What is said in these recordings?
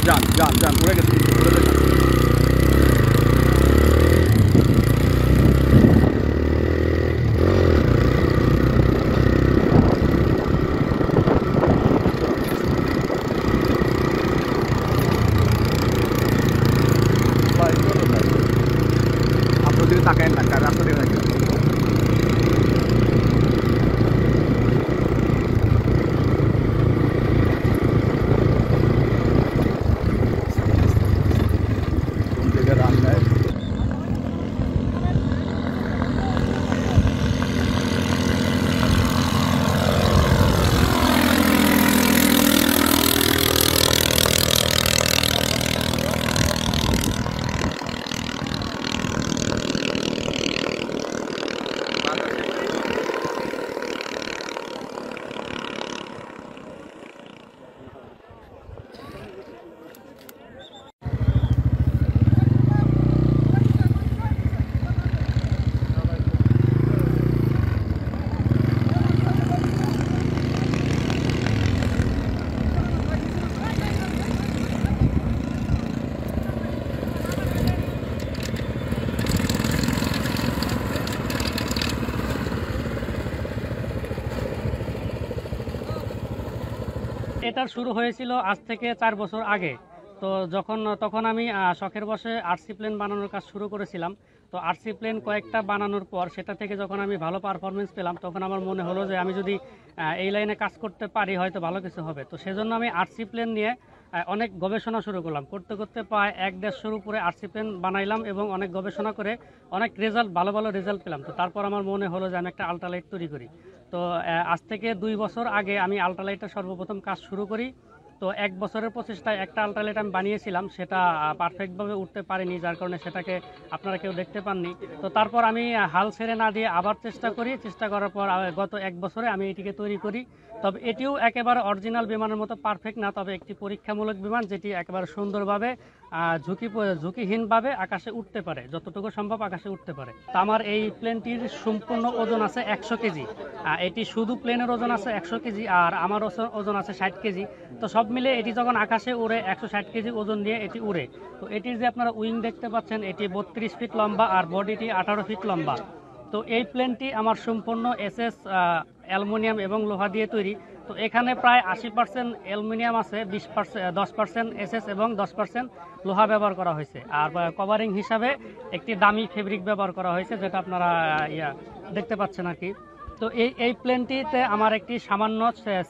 যান যান যান উড়ে গেছে। আপনার দিকে তাকায় না, রাস্তা দিয়ে থাকে। কোন দিকে রান নেয়? এটা শুরু হয়েছিল আজ থেকে 4 বছর আগে। তো তখন আমি শখের বশে আরসি প্লেন বানানোর কাজ শুরু করেছিলাম। তো আরসি প্লেন কয়েকটা বানানোর পর সেটা থেকে যখন আমি ভালো পারফরমেন্স পেলাম, তখন আমার মনে হলো যে আমি যদি এই লাইনে কাজ করতে পারি হয়তো ভালো কিছু হবে। তো সেজন্য আমি আরসি প্লেন নিয়ে অনেক গবেষণা শুরু করলাম। করতে করতে প্রায় 1-1.5 উপরে আরসি প্লেন বানাইলাম এবং অনেক গবেষণা করে অনেক ভালো ভালো রেজাল্ট পেলাম। তো তারপর আমার মনে হলো যে আমি একটা আল্ট্রালাইট তৈরি করি। তো আজ থেকে 2 বছর আগে আমি আল্ট্রালাইটের সর্বপ্রথম কাজ শুরু করি। তো 1 বছরের প্রচেষ্টায় একটা আল্ট্রালাইট আমি বানিয়েছিলাম, সেটা পারফেক্টভাবে উঠতে পারিনি, যার কারণে সেটাকে আপনারা কেউ দেখতে পাননি। তো তারপর আমি হাল ছেড়ে না দিয়ে আবার চেষ্টা করার পর গত 1 বছরে আমি এটিকে তৈরি করি। তবে এটিও একেবারে অরিজিনাল বিমানের মতো পারফেক্ট না, তবে একটি পরীক্ষামূলক বিমান যেটি একেবারে সুন্দরভাবে ঝুঁকিহীনভাবে আকাশে উঠতে পারে, যতটুকু সম্ভব আকাশে উঠতে পারে। তো আমার এই প্লেনটির সম্পূর্ণ ওজন আছে 100 কেজি। এটি শুধু প্লেনের ওজন আছে 100 কেজি, আর আমার ওজন আছে 60 কেজি। তো সব মিলে এটি যখন আকাশে উড়ে 160 কেজি ওজন নিয়ে এটি উড়ে। তো এটির যে আপনারা উইং দেখতে পাচ্ছেন, এটি 32 ফিট লম্বা আর বডিটি 18 ফিট লম্বা। তো এই প্লেনটি আমার সম্পূর্ণ এসএস অ্যালুমিনিয়াম এবং লোহা দিয়ে তৈরি। তো এখানে প্রায় 80% অ্যালুমিনিয়াম আছে, 10% এসএস এবং 10% লোহা ব্যবহার করা হয়েছে। আর কভারিং হিসাবে একটি দামি ফেব্রিক ব্যবহার করা হয়েছে, যেটা আপনারা দেখতে পাচ্ছেন আর কি। তো এই প্লেনটিতে আমার একটি সামান্য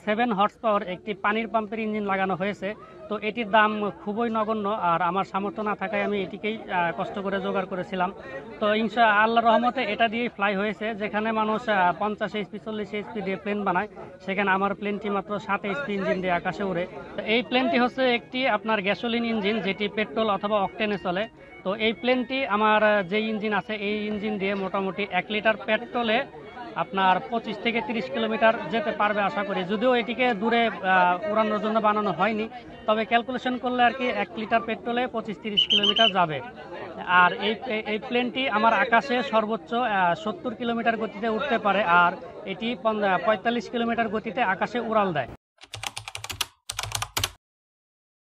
7 হর্স পাওয়ার একটি পানির পাম্পের ইঞ্জিন লাগানো হয়েছে। তো এটির দাম খুবই নগণ্য, আর আমার সামর্থ্য না থাকায় আমি এটিকেই কষ্ট করে জোগাড় করেছিলাম। তো আল্লাহর রহমতে এটা দিয়েই ফ্লাই হয়েছে। যেখানে মানুষ 50 এইচপি 40 এইচপি দিয়ে প্লেন বানায়, সেখানে আমার প্লেনটি মাত্র 7 এইচপি ইঞ্জিন দিয়ে আকাশে উড়ে। তো এই প্লেনটি হচ্ছে একটি আপনার গ্যাসোলিন ইঞ্জিন, যেটি পেট্রোল অথবা অকটেনে চলে। তো এই প্লেনটি আমার যে ইঞ্জিন আছে, এই ইঞ্জিন দিয়ে মোটামুটি 1 লিটার পেট্রোলে আপনার 25 থেকে 30 কিলোমিটার যেতে পারবে আশা করি। যদিও এটিকে দূরে উড়ানোর জন্য বানানো হয়নি, তবে ক্যালকুলেশন করলে আর কি 1 লিটার পেট্রোলে 25-30 কিলোমিটার যাবে। আর এই প্লেনটি আমার আকাশে সর্বোচ্চ 70 কিলোমিটার গতিতে উঠতে পারে, আর এটি 45 কিলোমিটার গতিতে আকাশে উড়াল দেয়।